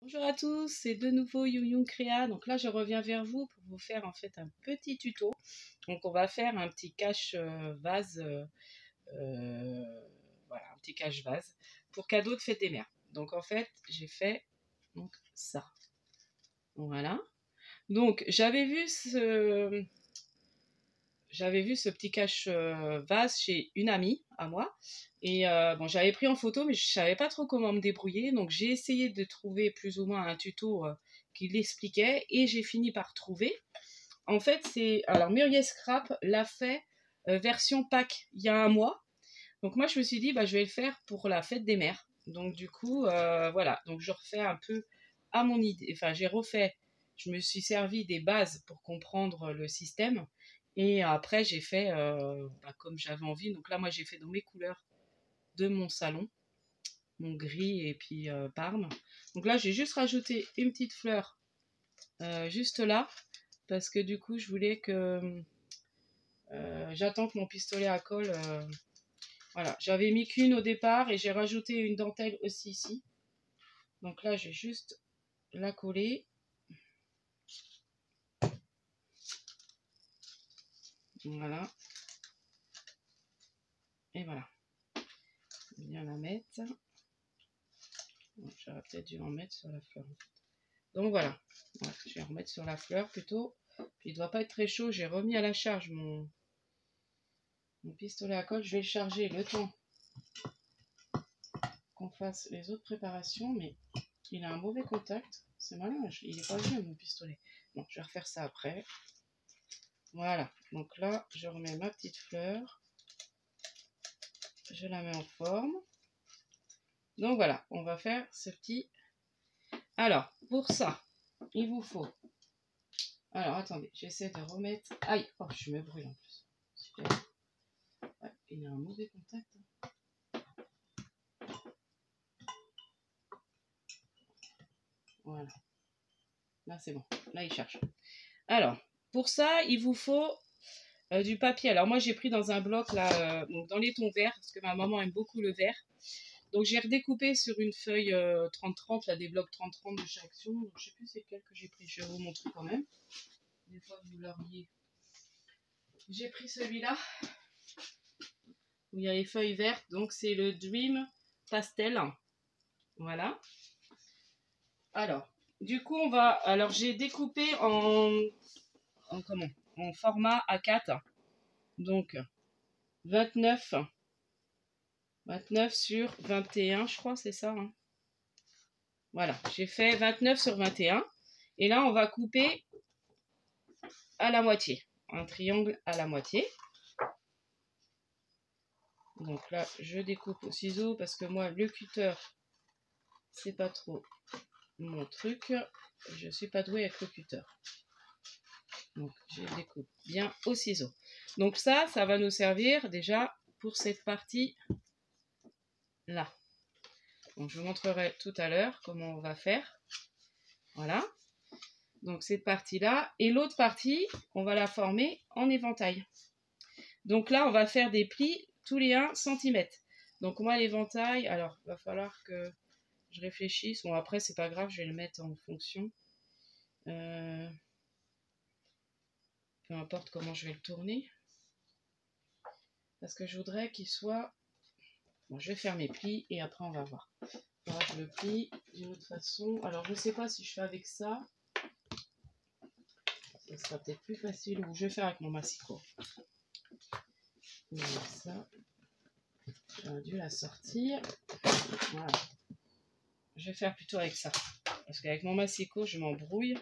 Bonjour à tous, c'est de nouveau Youyou Créa. Donc là, je reviens vers vous pour vous faire en fait un petit tuto. Donc on va faire un petit cache vase, voilà, un petit cache vase pour cadeau de fête des mères. Donc en fait, j'ai fait donc ça. Voilà. Donc j'avais vu ce petit cache vase chez une amie à moi. Et bon, j'avais pris en photo, mais je savais pas trop comment me débrouiller. Donc j'ai essayé de trouver plus ou moins un tuto qui l'expliquait. Et j'ai fini par trouver. En fait, alors Muriel Scrap l'a fait version pack il y a un mois. Donc moi, je me suis dit, bah, je vais le faire pour la fête des mères. Donc du coup, voilà. Donc je refais un peu à mon idée. Enfin, je me suis servi des bases pour comprendre le système. Et après, j'ai fait comme j'avais envie. Donc là, moi, j'ai fait dans mes couleurs de mon salon, mon gris et puis parme. Donc là, j'ai juste rajouté une petite fleur juste là, parce que du coup, je voulais que j'attends que mon pistolet à colle. Voilà, j'avais mis qu'une au départ et j'ai rajouté une dentelle aussi ici. Donc là, j'ai juste la coller. Voilà. Et voilà. Bien la mettre. J'aurais peut-être dû en mettre sur la fleur. Donc voilà. Je vais en remettre sur la fleur plutôt. Puis il ne doit pas être très chaud. J'ai remis à la charge mon pistolet à colle. Je vais le charger le temps qu'on fasse les autres préparations. Mais il a un mauvais contact. C'est malin. Il n'est pas vieux mon pistolet. Bon, je vais refaire ça après. Voilà. Donc là, je remets ma petite fleur. Je la mets en forme. Donc voilà, on va faire ce petit... Alors, pour ça, il vous faut... Alors, attendez, j'essaie de remettre... Aïe, oh, je me brûle en plus. Super. Ouais, il y a un mauvais contact. Voilà. Là, c'est bon. Là, il cherche. Alors, pour ça, il vous faut du papier. Alors, moi, j'ai pris dans un bloc, là, donc dans les tons verts, parce que ma maman aime beaucoup le vert. Donc j'ai redécoupé sur une feuille 30-30, là des blocs 30-30 de chaque action. Donc je sais plus c'est lequel que j'ai pris, je vais vous montrer quand même. Des fois vous l'auriez. J'ai pris celui-là, où il y a les feuilles vertes, donc c'est le Dream Pastel. Voilà. Alors, du coup alors j'ai découpé en format A4. Donc 29 sur 21, je crois, c'est ça. Hein. Voilà, j'ai fait 29 sur 21. Et là, on va couper à la moitié. Un triangle à la moitié. Donc là, je découpe au ciseau parce que moi, le cutter, c'est pas trop mon truc. Je suis pas douée avec le cutter. Donc, je découpe bien au ciseau. Donc ça va nous servir déjà pour cette partie là. Donc je vous montrerai tout à l'heure comment on va faire. Voilà. Donc cette partie-là. Et l'autre partie, on va la former en éventail. Donc là, on va faire des plis tous les 1 cm. Donc moi, l'éventail, alors, il va falloir que je réfléchisse. Bon, après, c'est pas grave, je vais le mettre en fonction. Peu importe comment je vais le tourner. Parce que je voudrais qu'il soit... Bon, je vais faire mes plis et après, on va voir. Alors, je le plie d'une autre façon. Alors, je sais pas si je fais avec ça. Ce sera peut-être plus facile. Ou je vais faire avec mon massicot. Avec ça. J'aurais dû la sortir. Voilà. Je vais faire plutôt avec ça. Parce qu'avec mon massicot, je m'embrouille.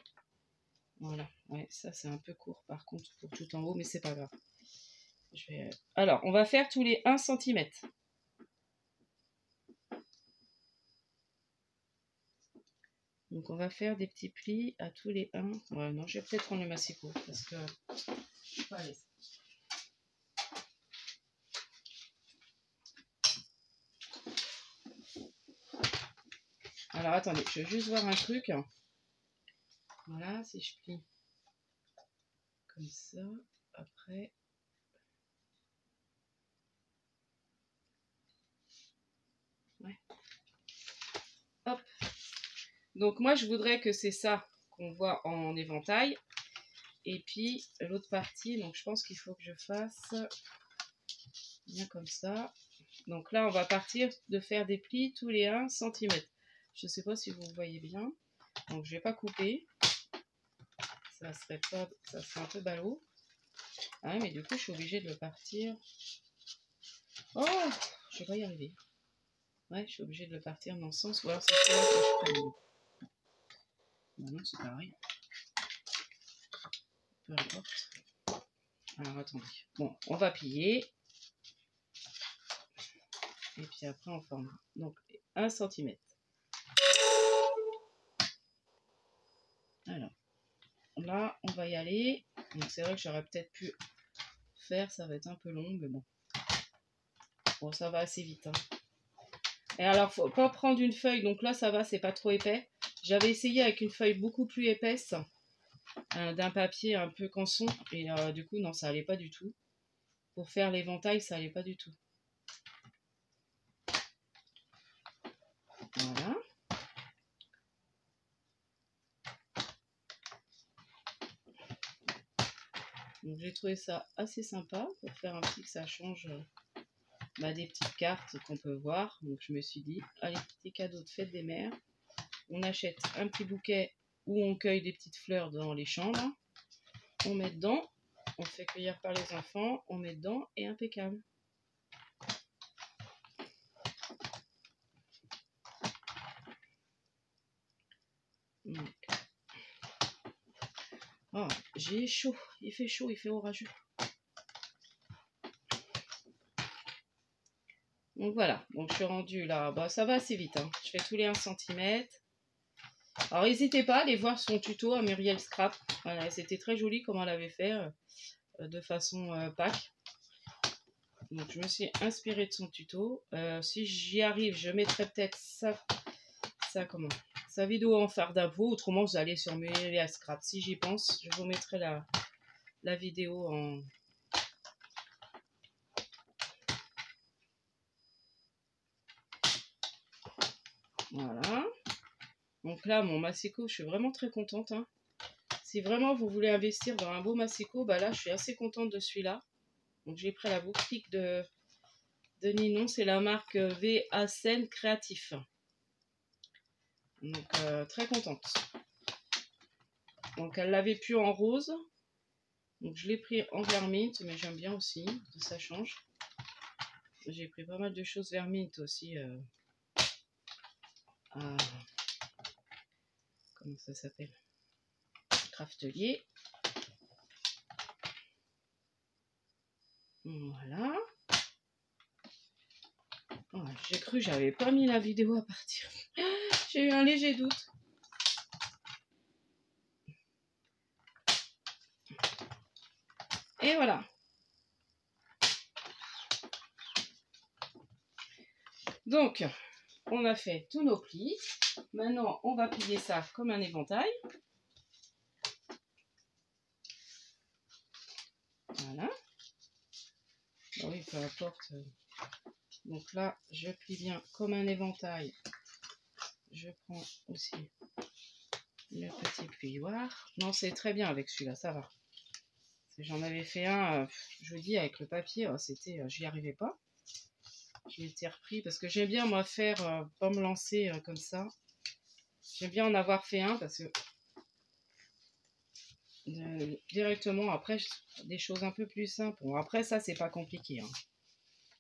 Voilà. Ouais, ça, c'est un peu court par contre pour tout en haut, mais c'est pas grave. Alors, on va faire tous les 1 cm. Donc, on va faire des petits plis à tous les 1. Ouais, non, je vais peut-être prendre le massicot parce que je suis pas à l'aise. Alors, attendez, je vais juste voir un truc. Voilà, si je plie comme ça, après... Ouais. Hop. Donc moi, je voudrais que c'est ça qu'on voit en éventail. Et puis l'autre partie, donc je pense qu'il faut que je fasse bien comme ça. Donc là, on va partir de faire des plis tous les 1 cm. Je ne sais pas si vous voyez bien. Donc je ne vais pas couper. Ça serait un peu ballot. Ah mais du coup, je suis obligée de le partir. Oh, je vais pas y arriver. Ouais, je suis obligée de le partir dans le sens. Ou alors c'est celui-là que je prends. Non, c'est pareil. Peu importe. Alors attendez. Bon, on va plier. Et puis après on forme. Donc 1 cm. Alors là on va y aller. Donc c'est vrai que j'aurais peut-être pu faire, ça va être un peu long, mais bon. Bon, ça va assez vite. Hein. Et alors faut pas prendre une feuille, donc là ça va, c'est pas trop épais. J'avais essayé avec une feuille beaucoup plus épaisse, d'un papier un peu canson, et du coup non, ça allait pas du tout. Pour faire l'éventail, ça allait pas du tout. Voilà. Donc j'ai trouvé ça assez sympa pour faire un petit que ça change des petites cartes qu'on peut voir. Donc je me suis dit, allez, petit cadeau de fête des mères. On achète un petit bouquet où on cueille des petites fleurs dans les chambres. On met dedans, on fait cueillir par les enfants, on met dedans et impeccable. Oh, j'ai chaud, il fait orageux. Donc voilà, donc je suis rendue là, bah, ça va assez vite, hein. Je fais tous les 1 cm. Alors n'hésitez pas à aller voir son tuto à Muriel Scrap, voilà, c'était très joli comment elle avait fait, de façon Pâques. Donc je me suis inspirée de son tuto, si j'y arrive je mettrai peut-être sa vidéo en farde à vous, autrement vous allez sur Muriel Scrap, si j'y pense, je vous mettrai la vidéo en... Voilà. Donc là, mon massicot, je suis vraiment très contente. Hein. Si vraiment vous voulez investir dans un beau massicot, bah là, je suis assez contente de celui-là. Donc j'ai pris la boutique de Ninon, c'est la marque VACN Créatif. Donc très contente. Donc elle l'avait plus en rose. Donc je l'ai pris en vermint, mais j'aime bien aussi, ça change. J'ai pris pas mal de choses vermint aussi. Comment ça s'appelle? Craftelier. Voilà. Oh, j'ai cru que j'avais pas mis la vidéo à partir. J'ai eu un léger doute. Et voilà. Donc, on a fait tous nos plis. Maintenant, on va plier ça comme un éventail. Voilà. Bon, oui, peu importe. Donc là, je plie bien comme un éventail. Je prends aussi le petit plioir. Non, c'est très bien avec celui-là, ça va. J'en avais fait un, je vous dis, avec le papier, c'était, j'y arrivais pas. Je m'étais repris parce que j'aime bien, moi, faire, pas me lancer comme ça. J'aime bien en avoir fait un parce que directement, après, des choses un peu plus simples. Bon, après, ça, c'est pas compliqué. Hein.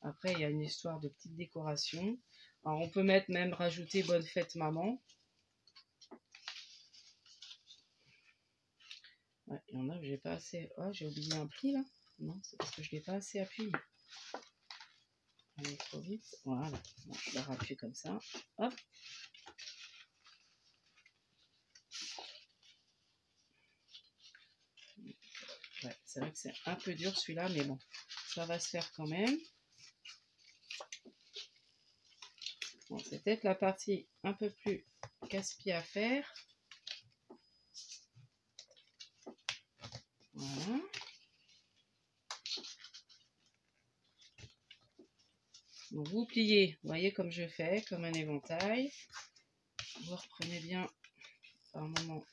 Après, il y a une histoire de petite décoration. Alors, on peut mettre même rajouter bonne fête maman. Ouais, il y en a que j'ai pas assez. Oh, j'ai oublié un pli là. Non, c'est parce que je l'ai pas assez appuyé. Allez, trop vite. Voilà. Bon, je la rappuie comme ça. Hop. Ouais, c'est vrai que c'est un peu dur celui-là, mais bon, ça va se faire quand même. Bon, c'est peut-être la partie un peu plus casse-pied à faire. Voilà. Donc vous pliez, vous voyez comme je fais, comme un éventail. Vous reprenez bien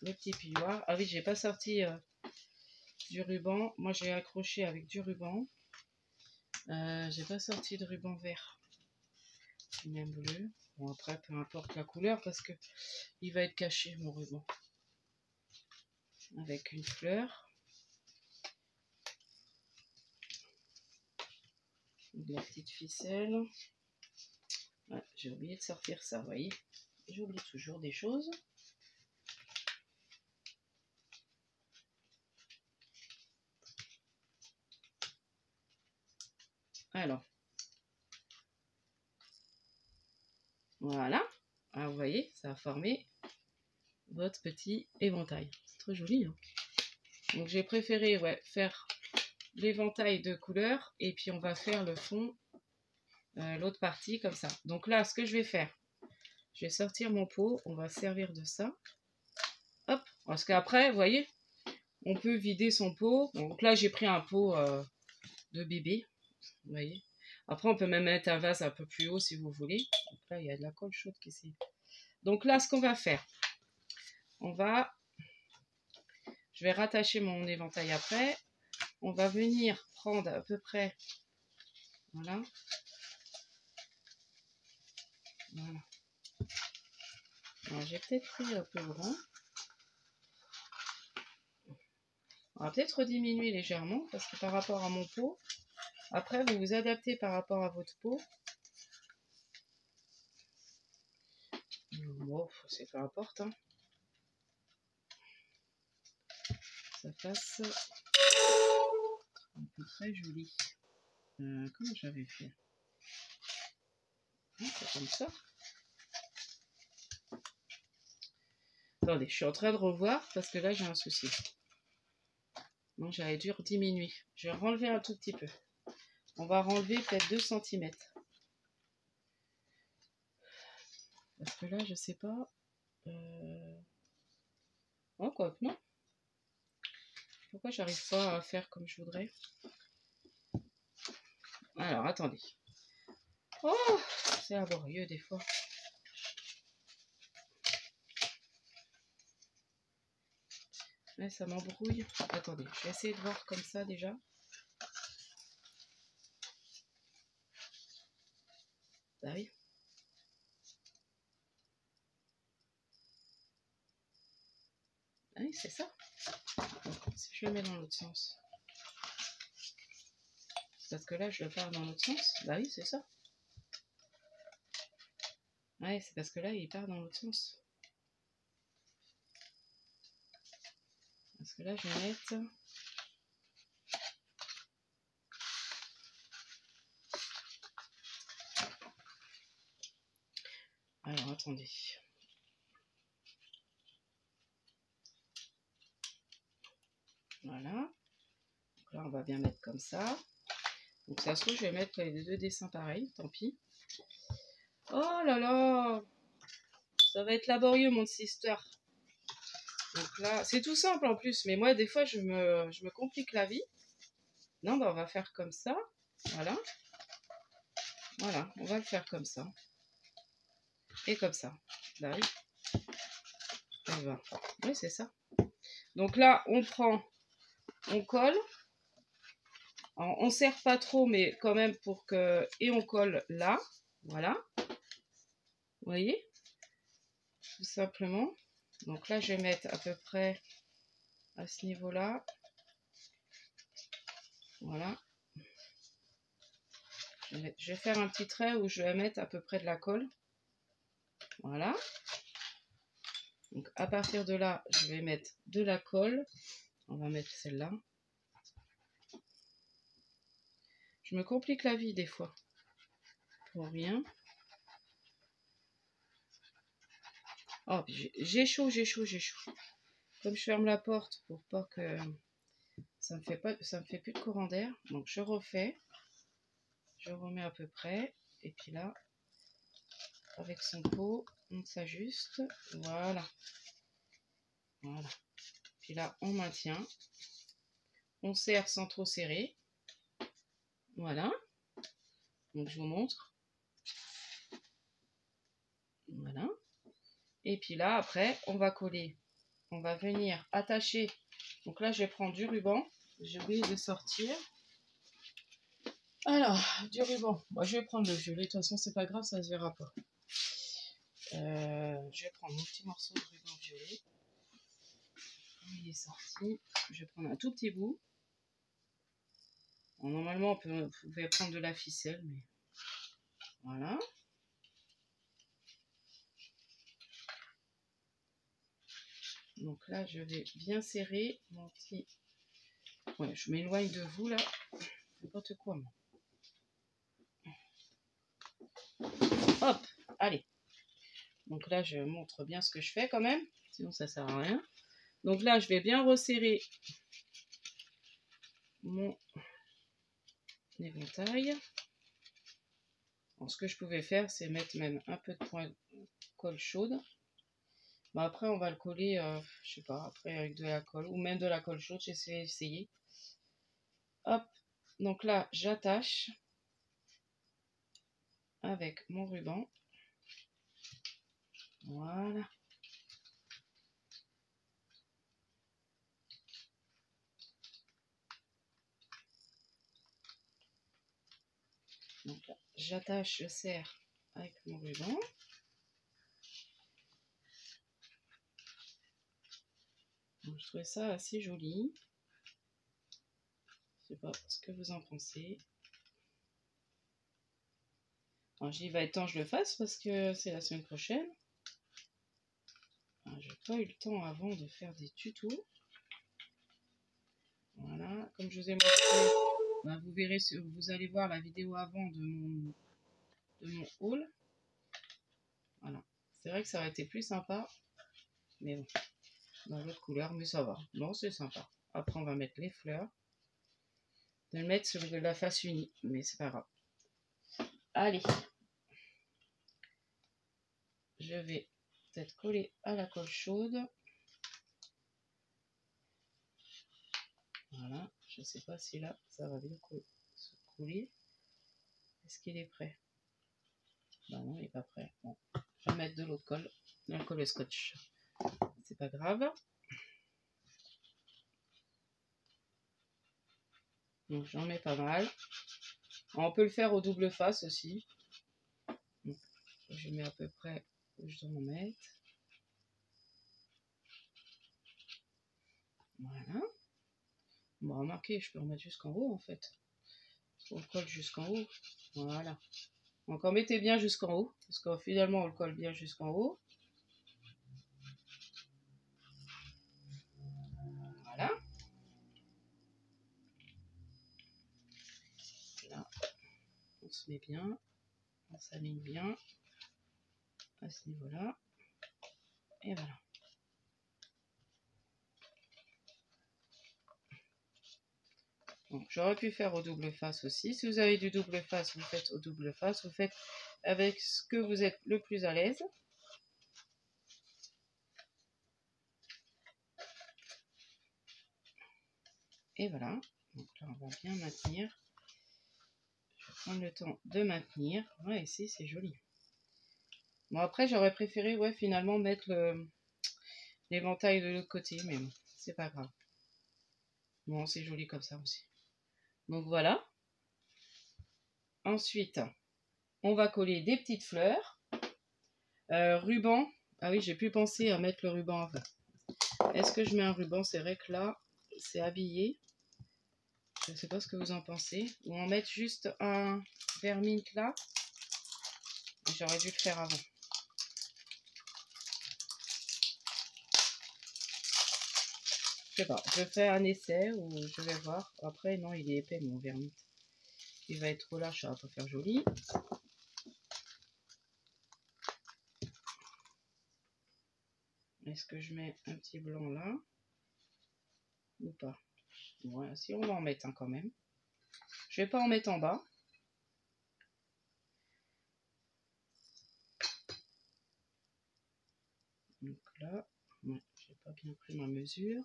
le petit pilloir. Ah oui, j'ai pas sorti du ruban. Moi, j'ai accroché avec du ruban. J'ai pas sorti de ruban vert, même bleu. Bon, après, peu importe la couleur parce que il va être caché, mon ruban. Avec une fleur. De la petite ficelle. Ouais, j'ai oublié de sortir ça, vous voyez. J'oublie toujours des choses. Alors. Voilà. Ah, vous voyez, ça a formé votre petit éventail. C'est trop joli. Hein. Donc j'ai préféré faire l'éventail de couleurs et puis on va faire le fond, l'autre partie comme ça. Donc là, ce que je vais faire, je vais sortir mon pot, on va servir de ça. Hop, parce qu'après, vous voyez, on peut vider son pot. Donc là, j'ai pris un pot de bébé, vous voyez. Après, on peut même mettre un vase un peu plus haut si vous voulez. Donc là, il y a de la colle chaude qui est... Donc là, ce qu'on va faire, je vais rattacher mon éventail après. On va venir prendre à peu près, voilà. J'ai peut-être pris un peu grand. On va peut-être rediminuer légèrement parce que par rapport à mon pot, après vous vous adaptez par rapport à votre pot. Bon, c'est peu importe. Hein. Ça passe un peu très joli. Comment j'avais fait? C'est comme ça. Attendez, je suis en train de revoir parce que là j'ai un souci. Donc j'avais dû diminuer. Je vais renlever un tout petit peu. On va renlever peut-être 2 cm. Parce que là je sais pas. Oh quoi que non. Pourquoi j'arrive pas à faire comme je voudrais? Alors attendez. Oh, c'est laborieux des fois. Ouais, ça m'embrouille. Attendez, je vais essayer de voir comme ça déjà. Bah oui. Ah oui, c'est ça. Donc, si je le mets dans l'autre sens. Parce que là, je le pars dans l'autre sens. Bah oui, c'est ça. Ouais, c'est parce que là, il part dans l'autre sens. Parce que là, je vais mettre... Alors, attendez. Voilà. Donc là, on va bien mettre comme ça. Donc ça se trouve, je vais mettre les 2 dessins pareils. Tant pis. Oh là là! Ça va être laborieux, mon sister. Donc là, c'est tout simple en plus. Mais moi, des fois, je me complique la vie. Non, bah, on va faire comme ça. Voilà. Voilà, on va le faire comme ça. Et comme ça. Là, oui. Et ben, oui, c'est ça. Donc là, on prend, on colle. Alors, on serre pas trop, mais quand même pour que... Et on colle là. Voilà. Vous voyez? Tout simplement. Donc là, je vais mettre à peu près à ce niveau-là. Voilà. Je vais faire un petit trait où je vais mettre à peu près de la colle. Voilà. Donc à partir de là, je vais mettre de la colle. On va mettre celle-là. Je me complique la vie des fois. Pour rien. Oh, j'ai chaud, j'ai chaud, j'ai chaud. Comme je ferme la porte pour pas que ça me fait plus de courant d'air. Donc je refais. Je remets à peu près. Et puis là, avec son pot, on s'ajuste. Voilà. Voilà. Puis là, on maintient. On serre sans trop serrer. Voilà. Donc je vous montre. Voilà. Et puis là, après, on va coller on va venir attacher. Donc là, je vais prendre du ruban. J'ai oublié de sortir. Alors, du ruban. Moi, je vais prendre le violet. De toute façon, c'est pas grave, ça se verra pas. Je vais prendre mon petit morceau de ruban violet. Il est sorti. Je vais prendre un tout petit bout. Bon, normalement, vous pouvez prendre de la ficelle, mais voilà. Donc là, je vais bien serrer mon petit... Ouais, je m'éloigne de vous, là. N'importe quoi, moi. Hop, allez. Donc là, je montre bien ce que je fais quand même. Sinon, ça sert à rien. Donc là, je vais bien resserrer mon éventail. Alors, ce que je pouvais faire, c'est mettre même un peu de colle chaude. Bon, après, on va le coller, je sais pas, après avec de la colle ou même de la colle chaude. J'ai essayé. Hop, donc là, j'attache avec mon ruban. Voilà. Donc là, j'attache, je serre avec mon ruban. Donc, je trouvais ça assez joli. Je sais pas ce que vous en pensez. Alors, il va être temps que je le fasse parce que c'est la semaine prochaine. Je n'ai pas eu le temps avant de faire des tutos. Voilà, comme je vous ai montré, bah, vous verrez, vous allez voir la vidéo avant de mon haul. Voilà, c'est vrai que ça aurait été plus sympa, mais bon, dans l'autre couleur, mais ça va. Non, c'est sympa. Après, on va mettre les fleurs. De le mettre sur de la face unie, mais c'est pas grave. Allez, je vais peut-être coller à la colle chaude. Voilà, je sais pas si là, ça va bien se couler. Est-ce qu'il est prêt? Bah non, il n'est pas prêt. Bon, je vais mettre de l'autre colle, de la colle scotch. C'est pas grave. Donc j'en mets pas mal. On peut le faire au double face aussi. Donc, je mets à peu près où je dois en mettre. Voilà. Bon, remarquez, je peux en mettre jusqu'en haut en fait. On le colle jusqu'en haut. Voilà. Donc en mettez bien jusqu'en haut. Parce que finalement on le colle bien jusqu'en haut. Voilà. Là, on se met bien. On s'aligne bien. À ce niveau-là. Et voilà. J'aurais pu faire au double face aussi. Si vous avez du double face, vous faites au double face. Vous faites avec ce que vous êtes le plus à l'aise. Et voilà. Donc là, on va bien maintenir. Je vais prendre le temps de maintenir. Ouais, ici, c'est joli. Bon, après, j'aurais préféré, ouais, finalement, mettre l'éventail de l'autre côté. Mais bon, c'est pas grave. Bon, c'est joli comme ça aussi. Donc voilà. Ensuite, on va coller des petites fleurs. Ruban. Ah oui, j'ai plus pensé à mettre le ruban avant. Est-ce que je mets un ruban? C'est vrai que là, c'est habillé. Je ne sais pas ce que vous en pensez. Ou en mettre juste un vermine là. J'aurais dû le faire avant. Je sais pas. Je fais un essai ou je vais voir. Après, non, il est épais mon vermine. Il va être trop large, ça va pas faire joli. Est-ce que je mets un petit blanc là? Ou pas? Voilà, si on va en mettre un quand même. Je vais pas en mettre en bas. Donc là, ouais, j'ai pas bien pris ma mesure.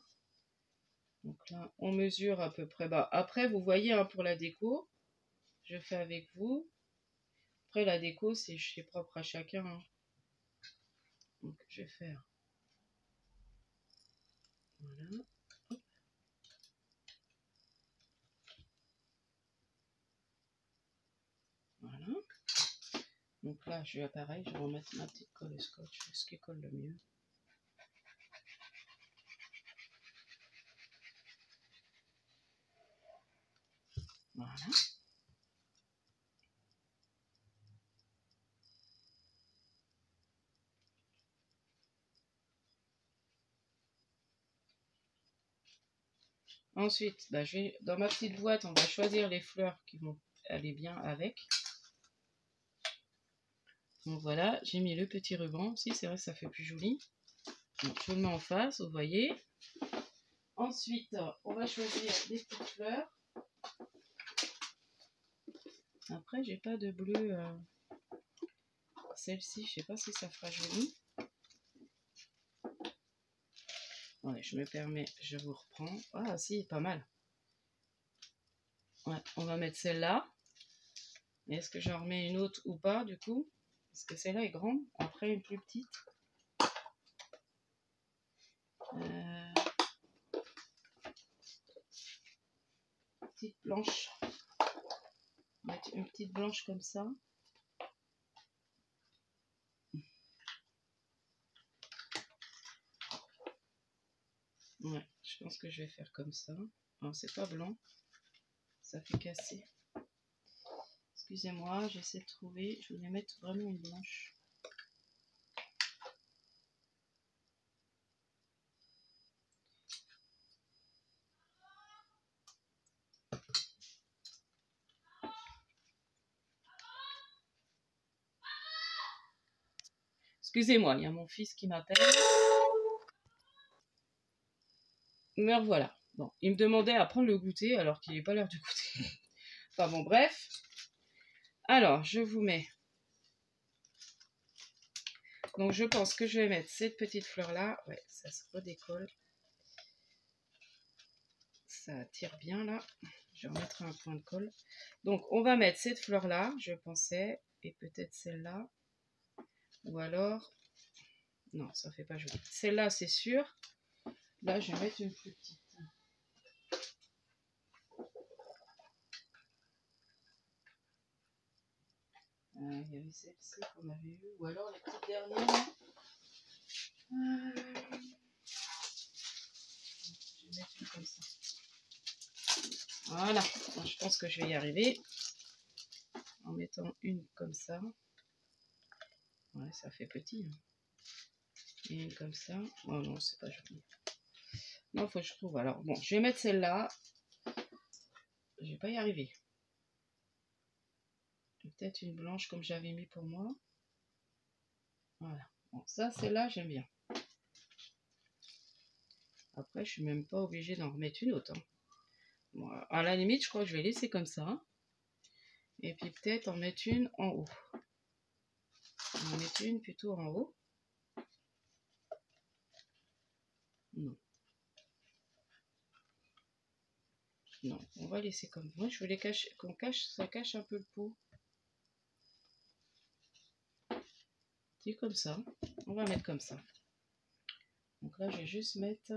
Donc là, on mesure à peu près. Bah, après, vous voyez, hein, pour la déco, je fais avec vous. Après, la déco, c'est propre à chacun. Hein. Donc, je vais faire Voilà. Hop. Voilà. Donc là, je vais pareil, je vais remettre ma petite colle scotch, ce qui colle le mieux. Voilà. Ensuite, bah, dans ma petite boîte, on va choisir les fleurs qui vont aller bien avec. Donc voilà, j'ai mis le petit ruban. Si, c'est vrai que ça fait plus joli. Donc, je le mets en face, vous voyez. Ensuite, on va choisir des petites fleurs. Après, j'ai pas de bleu. Celle-ci, je sais pas si ça fera joli. Ouais, je me permets, je vous reprends. Ah si, pas mal. Ouais, on va mettre celle-là. Est-ce que j'en remets une autre ou pas du coup? Parce que celle-là est grande. Après, une plus petite. Petite blanche. On va mettre une petite blanche comme ça. Ouais, je pense que je vais faire comme ça. Alors, c'est pas blanc. Ça fait casser. Excusez-moi, j'essaie de trouver. Je voulais mettre vraiment une blanche. Excusez-moi, il y a mon fils qui m'appelle. Me revoilà. Bon, il me demandait à prendre le goûter alors qu'il n'est pas l'heure du goûter. Enfin bon, bref. Alors, je vous mets. Donc, je pense que je vais mettre cette petite fleur-là. Ouais, ça se redécolle. Ça tire bien là. Je remettrai un point de colle. Donc, on va mettre cette fleur-là, je pensais. Et peut-être celle-là. Ou alors... Non, ça fait pas joli. Celle-là, c'est sûr. Là, je vais mettre une plus petite. Il y avait celle-ci qu'on avait eu. Ou alors les petites dernières. Je vais mettre une comme ça. Voilà. Bon, je pense que je vais y arriver. En mettant une comme ça. Ouais, ça fait petit. Et une comme ça. Oh non, c'est pas joli. Non, faut que je trouve. Alors, bon, je vais mettre celle-là. Je vais pas y arriver. Peut-être une blanche comme j'avais mis pour moi. Voilà. Bon, ça, celle-là, j'aime bien. Après, je suis même pas obligée d'en remettre une autre. Hein. Bon, à la limite, je crois que je vais laisser comme ça. Et puis peut-être en mettre une en haut. En mettre une plutôt en haut. Non. Non, on va laisser comme moi. Je voulais qu'on cache, ça cache un peu le pot. C'est comme ça. On va mettre comme ça. Donc là, je vais juste mettre...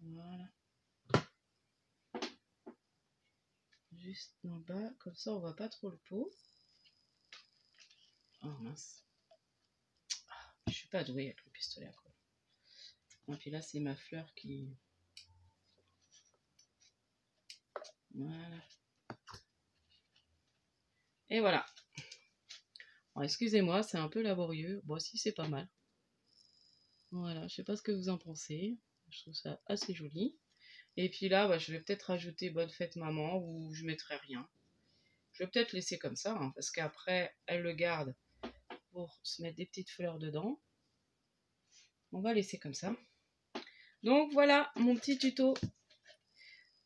Voilà. Juste en bas. Comme ça, on voit pas trop le pot. Oh mince. Je suis pas douée avec le pistolet à colle. Et puis là, c'est ma fleur qui... Voilà. Et voilà. Excusez-moi, c'est un peu laborieux. Bon, si, c'est pas mal. Voilà, je sais pas ce que vous en pensez. Je trouve ça assez joli. Et puis là, bah, je vais peut-être rajouter bonne fête maman ou je mettrai rien. Je vais peut-être laisser comme ça, hein, parce qu'après, elle le garde pour se mettre des petites fleurs dedans. On va laisser comme ça. Donc voilà mon petit tuto.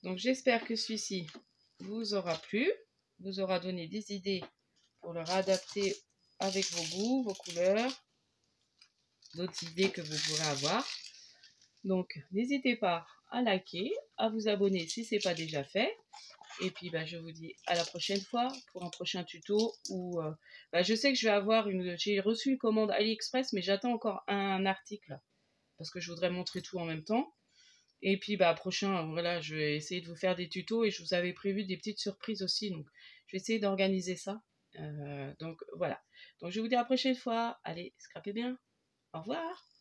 Donc j'espère que celui-ci vous aura plu, vous aura donné des idées pour le réadapter avec vos goûts, vos couleurs, d'autres idées que vous pourrez avoir. Donc n'hésitez pas à liker, à vous abonner si ce n'est pas déjà fait. Et puis bah, je vous dis à la prochaine fois pour un prochain tuto où je sais que je vais avoir j'ai reçu une commande AliExpress mais j'attends encore un article parce que je voudrais montrer tout en même temps. Et puis, bah, prochain, voilà, je vais essayer de vous faire des tutos et je vous avais prévu des petites surprises aussi. Donc, je vais essayer d'organiser ça. Donc, voilà. Donc, je vous dis à la prochaine fois. Allez, scrapez bien. Au revoir.